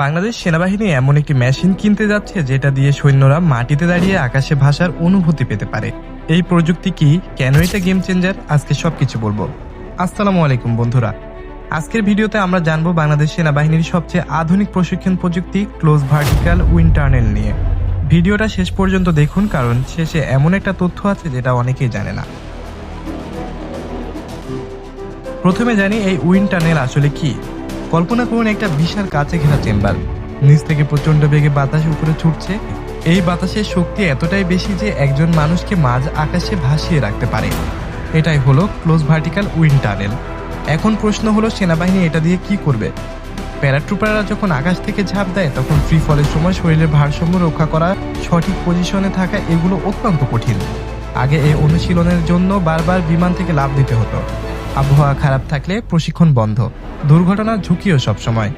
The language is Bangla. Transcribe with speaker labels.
Speaker 1: বাংলাদেশ সেনাবাহিনী এমন একটি মেশিন কিনতে যাচ্ছে যেটা দিয়ে সৈন্যরা মাটিতে দাঁড়িয়ে আকাশে ভাসার অনুভূতি পেতে পারে। এই প্রযুক্তি কি, কেন এটা গেম চেঞ্জার, আজকে সবকিছু বলবো। আসসালামু আলাইকুম বন্ধুরা, আজকের ভিডিওতে আমরা জানবো বাংলাদেশ সেনাবাহিনীর সবচেয়ে আধুনিক প্রশিক্ষণ প্রযুক্তি ক্লোজ ভার্টিক্যাল উইন্ড টানেল নিয়ে। ভিডিওটা শেষ পর্যন্ত দেখুন, কারণ শেষে এমন একটা তথ্য আছে যেটা অনেকেই জানে না। প্রথমে জানি এই উইন্ড টানেল আসলে কি। কল্পনা করুন একটা বিশাল কাঁচে ঘেরা চেম্বার, নিচ থেকে প্রচন্ড বেগে বাতাস উপরে ছুটছে। এই বাতাসের শক্তি এতটাই বেশি যে একজন মানুষকে মাঝ আকাশে ভাসিয়ে রাখতে পারে। এটাই হলো ক্লোজ ভার্টিক্যাল উইন্ড টানেল। এখন প্রশ্ন হলো, সেনাবাহিনী এটা দিয়ে কি করবে? প্যারাট্রুপাররা যখন আকাশ থেকে ঝাঁপ দেয় তখন ফ্রি ফলের সময় শরীরের ভারসাম্য রক্ষা করা, সঠিক পজিশনে থাকা, এগুলো অত্যন্ত কঠিন। আগে এই অনুশীলনের জন্য বারবার বিমান থেকে লাফ দিতে হতো। আবহাওয়া খারাপ থাকলে প্রশিক্ষণ বন্ধ, দুর্ঘটনার ঝুঁকিও সবসময়।